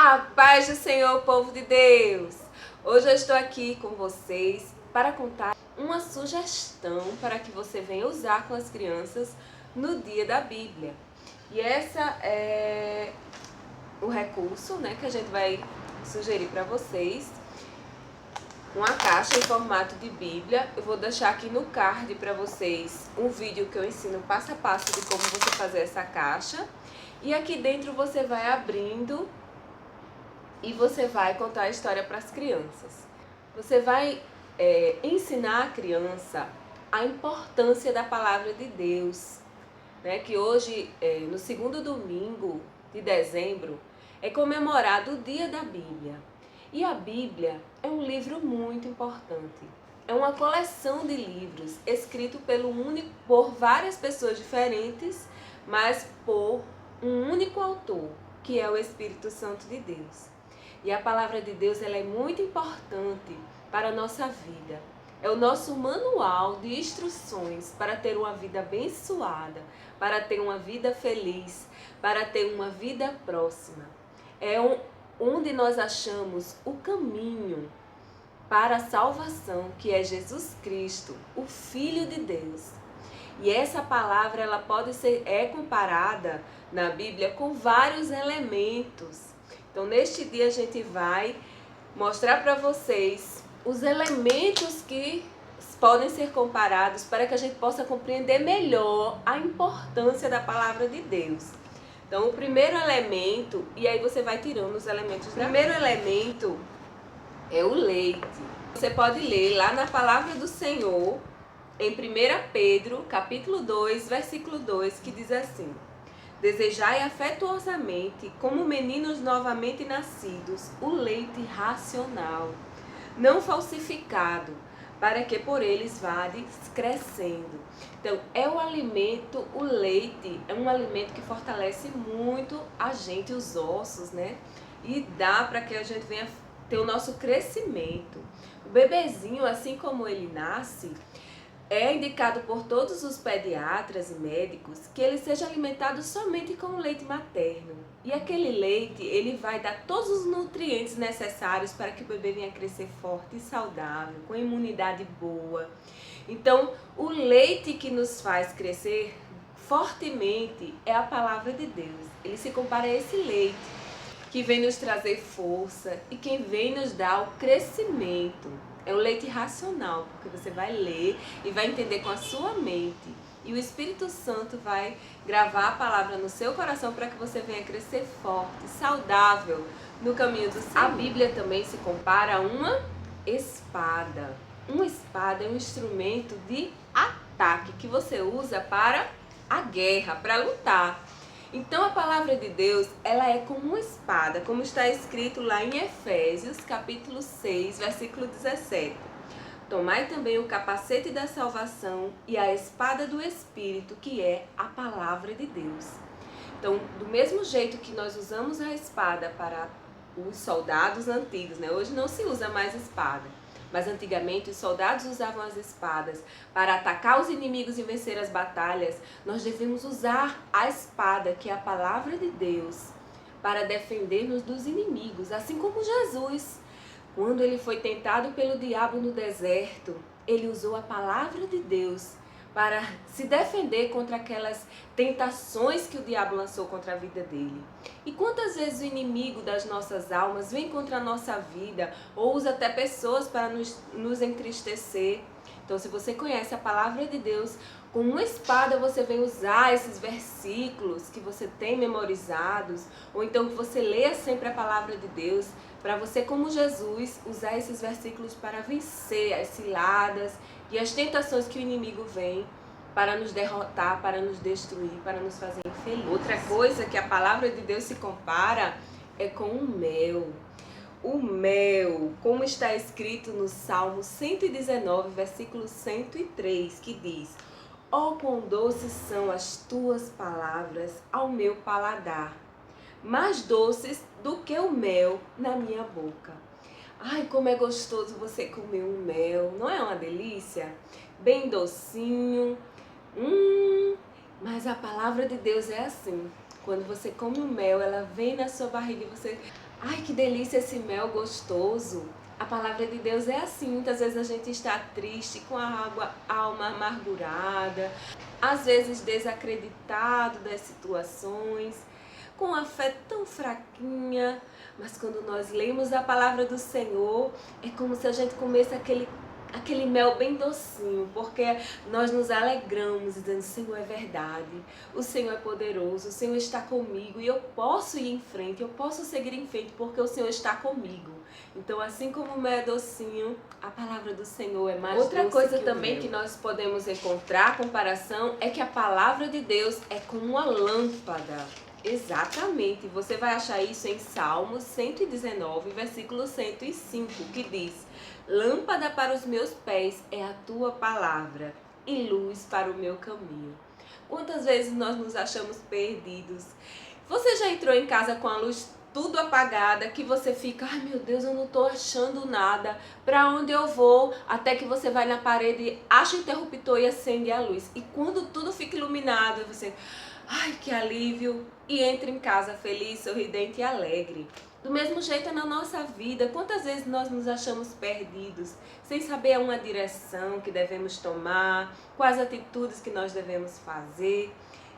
A paz do Senhor, povo de Deus! Hoje eu estou aqui com vocês para contar uma sugestão para que você venha usar com as crianças no dia da Bíblia. E essa é o recurso, que a gente vai sugerir para vocês. Uma caixa em formato de Bíblia. Eu vou deixar aqui no card para vocês um vídeo que eu ensino passo a passo de como você fazer essa caixa. E aqui dentro você vai abrindo e você vai contar a história para as crianças. Você vai ensinar a criança a importância da palavra de Deus, que hoje, no segundo domingo de dezembro, é comemorado o Dia da Bíblia. E a Bíblia é um livro muito importante. É uma coleção de livros escrito por várias pessoas diferentes, mas por um único autor, que é o Espírito Santo de Deus. E a palavra de Deus ela é muito importante para a nossa vida. É o nosso manual de instruções para ter uma vida abençoada, para ter uma vida feliz, para ter uma vida próxima. É onde nós achamos o caminho para a salvação, que é Jesus Cristo, o Filho de Deus. E essa palavra ela pode ser comparada na Bíblia com vários elementos. Então, neste dia a gente vai mostrar para vocês os elementos que podem ser comparados para que a gente possa compreender melhor a importância da palavra de Deus. Então, o primeiro elemento, e aí você vai tirando os elementos. O primeiro elemento é o leite. Você pode ler lá na palavra do Senhor, em 1 Pedro, capítulo 2, versículo 2, que diz assim: desejai afetuosamente, como meninos novamente nascidos, o leite racional, não falsificado, para que por eles vades crescendo. Então, é o alimento, o leite é um alimento que fortalece muito a gente, os ossos, E dá para que a gente venha ter o nosso crescimento. O bebezinho, assim como ele nasce, é indicado por todos os pediatras e médicos que ele seja alimentado somente com o leite materno. E aquele leite, ele vai dar todos os nutrientes necessários para que o bebê venha crescer forte e saudável, com imunidade boa. Então, o leite que nos faz crescer fortemente é a palavra de Deus. Ele se compara a esse leite que vem nos trazer força e que vem nos dar o crescimento. É o leite racional, porque você vai ler e vai entender com a sua mente. E o Espírito Santo vai gravar a palavra no seu coração para que você venha crescer forte, saudável no caminho do Senhor. A Bíblia também se compara a uma espada. Uma espada é um instrumento de ataque que você usa para a guerra, para lutar. Então a palavra de Deus, ela é como uma espada, como está escrito lá em Efésios, capítulo 6, versículo 17. Tomai também o capacete da salvação e a espada do Espírito, que é a palavra de Deus. Então, do mesmo jeito que nós usamos a espada para os soldados antigos, Hoje não se usa mais espada. Mas antigamente os soldados usavam as espadas para atacar os inimigos e vencer as batalhas. Nós devemos usar a espada, que é a palavra de Deus, para defender-nos dos inimigos. Assim como Jesus, quando ele foi tentado pelo diabo no deserto, ele usou a palavra de Deus para se defender contra aquelas tentações que o diabo lançou contra a vida dele. E quantas vezes o inimigo das nossas almas vem contra a nossa vida ou usa até pessoas para nos entristecer? Então, se você conhece a palavra de Deus, com uma espada você vem usar esses versículos que você tem memorizados, ou então que você leia sempre a palavra de Deus, para você, como Jesus, usar esses versículos para vencer as ciladas e as tentações que o inimigo vem para nos derrotar, para nos destruir, para nos fazer infelizes. Outra coisa que a palavra de Deus se compara é com o mel. O mel, como está escrito no Salmo 119, versículo 103, que diz: ó, quão doces são as tuas palavras ao meu paladar, mais doces do que o mel na minha boca. Ai, como é gostoso você comer um mel, não é uma delícia? Bem docinho. Mas a palavra de Deus é assim. Quando você come o mel, ela vem na sua barriga e você... Ai, que delícia esse mel gostoso! A palavra de Deus é assim. Muitas vezes a gente está triste, com a alma amargurada, às vezes desacreditado das situações, com a fé tão fraquinha. Mas quando nós lemos a palavra do Senhor, é como se a gente comesse aquele mel bem docinho, porque nós nos alegramos dizendo: o Senhor é verdade, o Senhor é poderoso, o Senhor está comigo e eu posso ir em frente, eu posso seguir em frente porque o Senhor está comigo. Então, assim como o mel é docinho, a palavra do Senhor é mais doce. Outra coisa também que nós podemos encontrar a comparação é que a palavra de Deus é como uma lâmpada. Exatamente, você vai achar isso em Salmos 119, versículo 105, que diz: lâmpada para os meus pés é a tua palavra e luz para o meu caminho. Quantas vezes nós nos achamos perdidos? Você já entrou em casa com a luz tudo apagada, que você fica: ai meu Deus, eu não estou achando nada, para onde eu vou? Até que você vai na parede, acha o interruptor e acende a luz. E quando tudo fica iluminado, você... ai, que alívio! E entra em casa feliz, sorridente e alegre. Do mesmo jeito é na nossa vida. Quantas vezes nós nos achamos perdidos, sem saber uma direção que devemos tomar, quais atitudes que nós devemos fazer.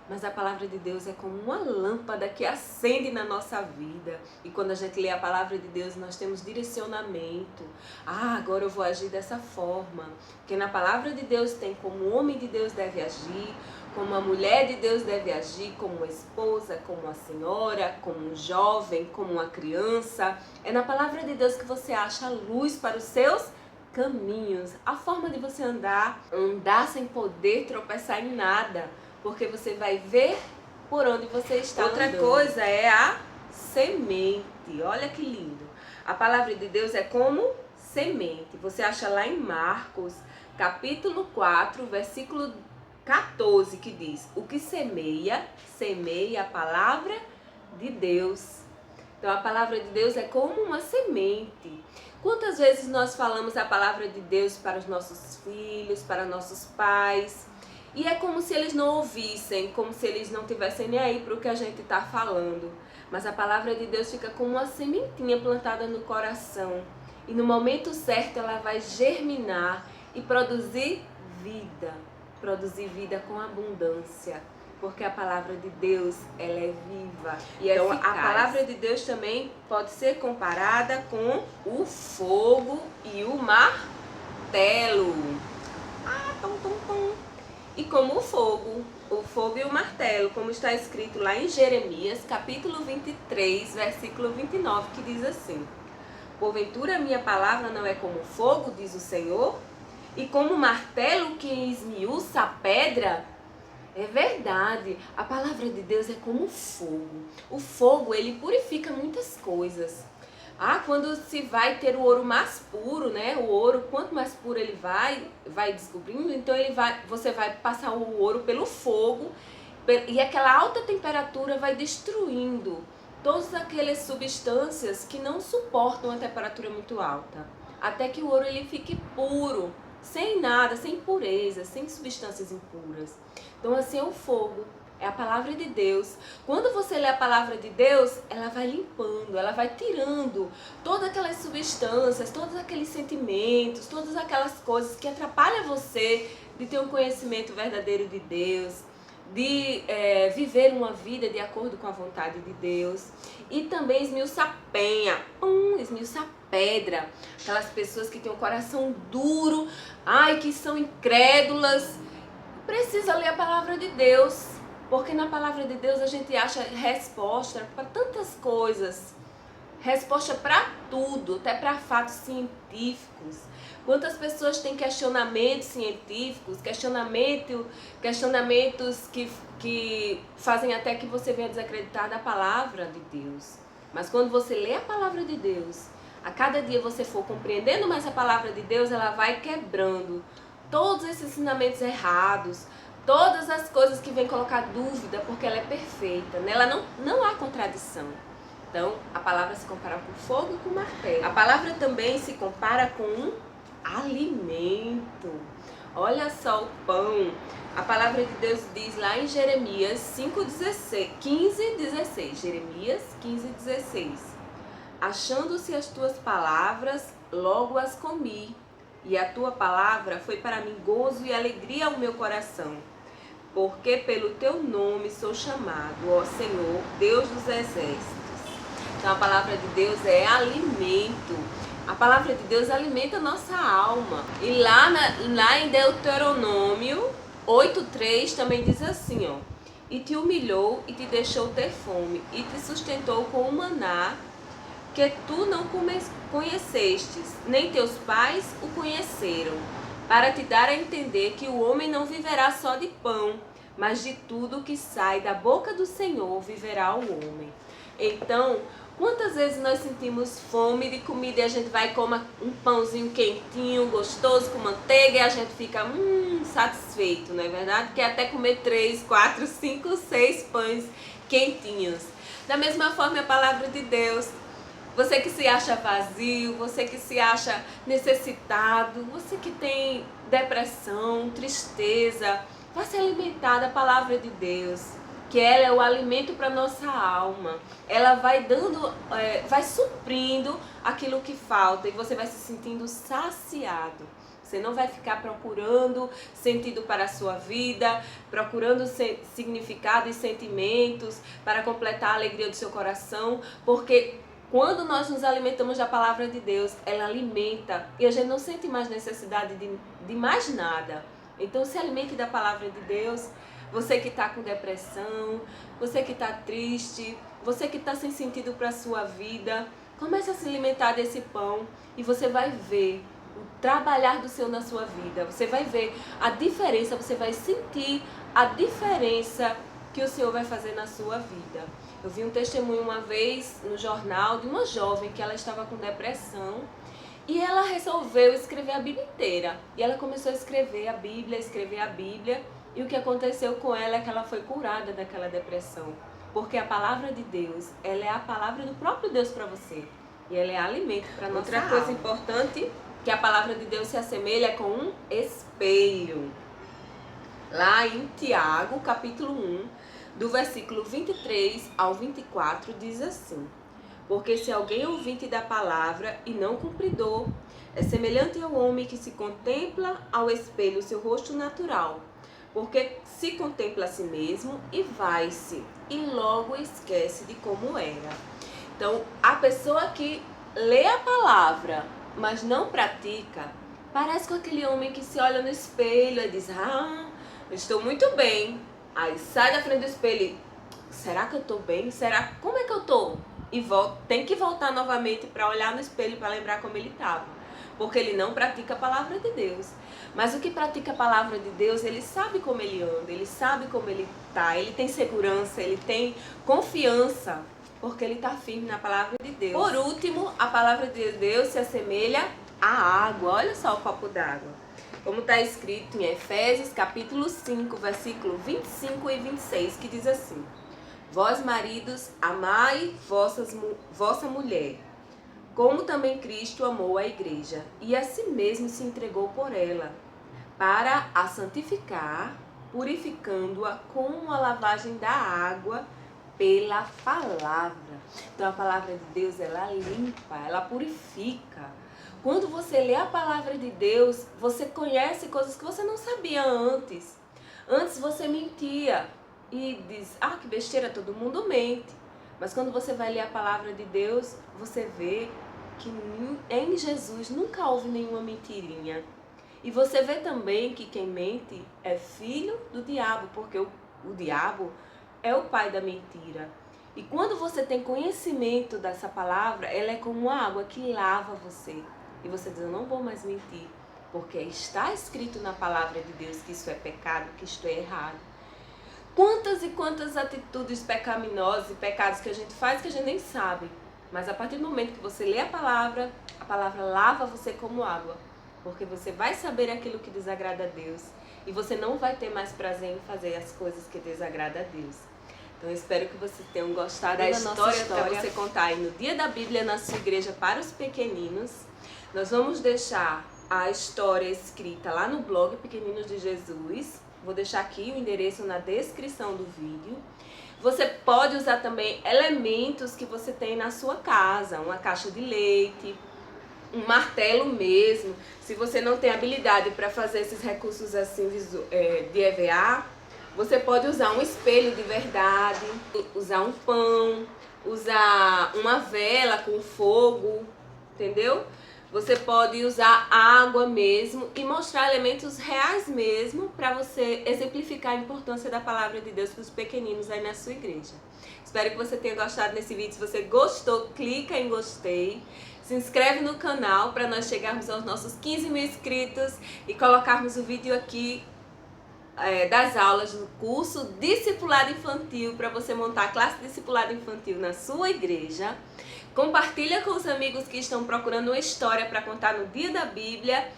Mas a palavra de Deus é como uma lâmpada que acende na nossa vida. E quando a gente lê a palavra de Deus, nós temos direcionamento. Ah, agora eu vou agir dessa forma. Porque na palavra de Deus tem como o homem de Deus deve agir, como a mulher de Deus deve agir, como uma esposa, como uma senhora, como um jovem, como uma criança. É na palavra de Deus que você acha a luz para os seus caminhos. A forma de você andar sem poder tropeçar em nada. Porque você vai ver por onde você está andando. Outra coisa é a semente. Olha que lindo. A palavra de Deus é como semente. Você acha lá em Marcos, capítulo 4, versículo 14, que diz: o que semeia, semeia a palavra de Deus. Então a palavra de Deus é como uma semente. Quantas vezes nós falamos a palavra de Deus para os nossos filhos, para nossos pais, e é como se eles não ouvissem, como se eles não tivessem nem aí para o que a gente está falando. Mas a palavra de Deus fica como uma sementinha plantada no coração. E no momento certo ela vai germinar e produzir vida. Produzir vida com abundância. Porque a palavra de Deus, ela é viva. E então, a palavra de Deus também pode ser comparada com o fogo e o martelo. E como o fogo e o martelo, como está escrito lá em Jeremias, capítulo 23, versículo 29, que diz assim: porventura minha palavra não é como fogo, diz o Senhor, e como martelo que esmiuça a pedra? É verdade, a palavra de Deus é como fogo. O fogo, ele purifica muitas coisas. Quando se vai ter o ouro mais puro, né? O ouro, quanto mais puro ele vai descobrindo, então você vai passar o ouro pelo fogo e aquela alta temperatura vai destruindo todas aquelas substâncias que não suportam a temperatura muito alta, até que o ouro ele fique puro, sem nada, sem impureza, sem substâncias impuras. Então assim é o fogo. É a palavra de Deus. Quando você lê a palavra de Deus, ela vai limpando, ela vai tirando todas aquelas substâncias, todos aqueles sentimentos, todas aquelas coisas que atrapalham você de ter um conhecimento verdadeiro de Deus, de viver uma vida de acordo com a vontade de Deus. E também esmiuça a penha, esmiuça a pedra. Aquelas pessoas que têm um coração duro, que são incrédulas. Precisa ler a palavra de Deus. Porque na palavra de Deus a gente acha resposta para tantas coisas. Resposta para tudo, até para fatos científicos. Quantas pessoas têm questionamentos científicos, questionamentos que fazem até que você venha desacreditar da palavra de Deus. Mas quando você lê a palavra de Deus, a cada dia você for compreendendo mais a palavra de Deus, ela vai quebrando todos esses ensinamentos errados, todas as coisas que vêm colocar dúvida, porque ela é perfeita, nela não há contradição. Então, a palavra se compara com fogo e com martelo. A palavra também se compara com um alimento. Olha só o pão. A palavra de Deus diz lá em Jeremias 15:16. Jeremias 15:16. Achando-se as tuas palavras, logo as comi, e a tua palavra foi para mim gozo e alegria ao meu coração. Porque pelo teu nome sou chamado, ó Senhor, Deus dos exércitos. Então a palavra de Deus é alimento. A palavra de Deus alimenta a nossa alma. E lá em Deuteronômio 8:3 também diz assim, ó: e te humilhou e te deixou ter fome, e te sustentou com o maná que tu não conhecestes, nem teus pais o conheceram, para te dar a entender que o homem não viverá só de pão, mas de tudo que sai da boca do Senhor viverá o homem. Então, quantas vezes nós sentimos fome de comida e a gente vai comer um pãozinho quentinho, gostoso, com manteiga, e a gente fica satisfeito, não é verdade? Quer até comer 3, 4, 5, 6 pães quentinhos. Da mesma forma, a palavra de Deus. Você que se acha vazio, você que se acha necessitado, você que tem depressão, tristeza, vai se alimentar da palavra de Deus, que ela é o alimento para nossa alma. Ela vai vai suprindo aquilo que falta e você vai se sentindo saciado. Você não vai ficar procurando sentido para a sua vida, procurando significado e sentimentos para completar a alegria do seu coração, porque quando nós nos alimentamos da palavra de Deus, ela alimenta e a gente não sente mais necessidade de mais nada. Então se alimente da palavra de Deus. Você que está com depressão, você que está triste, você que está sem sentido para a sua vida, comece a se alimentar desse pão e você vai ver o trabalhar do Senhor na sua vida. Você vai ver a diferença, você vai sentir a diferença que o Senhor vai fazer na sua vida. Eu vi um testemunho uma vez no jornal de uma jovem que ela estava com depressão e ela resolveu escrever a Bíblia inteira. E ela começou a escrever a Bíblia. E o que aconteceu com ela é que ela foi curada daquela depressão. Porque a palavra de Deus, ela é a palavra do próprio Deus para você. E ela é alimento para nossa alma. Outra coisa importante, que a palavra de Deus se assemelha com um espelho. Lá em Tiago, capítulo 1, do versículo 23 ao 24, diz assim: porque se alguém ouvinte da palavra e não cumpridor, é semelhante ao homem que se contempla ao espelho o seu rosto natural, porque se contempla a si mesmo e vai-se, e logo esquece de como era. Então, a pessoa que lê a palavra, mas não pratica, parece com aquele homem que se olha no espelho e diz: eu estou muito bem. Aí sai da frente do espelho e: será que eu estou bem? Como é que eu estou? E tem que voltar novamente para olhar no espelho para lembrar como ele estava. Porque ele não pratica a palavra de Deus. Mas o que pratica a palavra de Deus, ele sabe como ele anda, ele sabe como ele está, ele tem segurança, ele tem confiança, porque ele está firme na palavra de Deus. Por último, a palavra de Deus se assemelha à água. Olha só o copo d'água. Como está escrito em Efésios capítulo 5, versículo 25 e 26, que diz assim: vós maridos, amai vossa mulher, como também Cristo amou a igreja, e a si mesmo se entregou por ela, para a santificar, purificando-a com a lavagem da água pela palavra. Então a palavra de Deus, ela limpa, ela purifica. Quando você lê a palavra de Deus, você conhece coisas que você não sabia antes. Antes você mentia e diz: que besteira, todo mundo mente. Mas quando você vai ler a palavra de Deus, você vê que em Jesus nunca houve nenhuma mentirinha. E você vê também que quem mente é filho do diabo, porque o diabo é o pai da mentira. E quando você tem conhecimento dessa palavra, ela é como uma água que lava você. E você diz: eu não vou mais mentir, porque está escrito na palavra de Deus que isso é pecado, que isto é errado. Quantas e quantas atitudes pecaminosas e pecados que a gente faz que a gente nem sabe. Mas a partir do momento que você lê a palavra lava você como água. Porque você vai saber aquilo que desagrada a Deus. E você não vai ter mais prazer em fazer as coisas que desagradam a Deus. Então eu espero que vocês tenham gostado da história para você contar aí no Dia da Bíblia na sua igreja para os pequeninos. Nós vamos deixar a história escrita lá no blog Pequeninos de Jesus. Vou deixar aqui o endereço na descrição do vídeo. Você pode usar também elementos que você tem na sua casa, uma caixa de leite, um martelo mesmo. Se você não tem habilidade para fazer esses recursos assim de EVA, você pode usar um espelho de verdade, usar um pão, usar uma vela com fogo, entendeu? Você pode usar água mesmo e mostrar elementos reais mesmo para você exemplificar a importância da palavra de Deus para os pequeninos aí na sua igreja. Espero que você tenha gostado desse vídeo. Se você gostou, clica em gostei. Se inscreve no canal para nós chegarmos aos nossos 15 mil inscritos e colocarmos o vídeo aqui das aulas do curso Discipulado Infantil para você montar a classe Discipulado Infantil na sua igreja. Compartilha com os amigos que estão procurando uma história para contar no dia da Bíblia.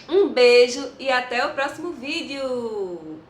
Um beijo e até o próximo vídeo!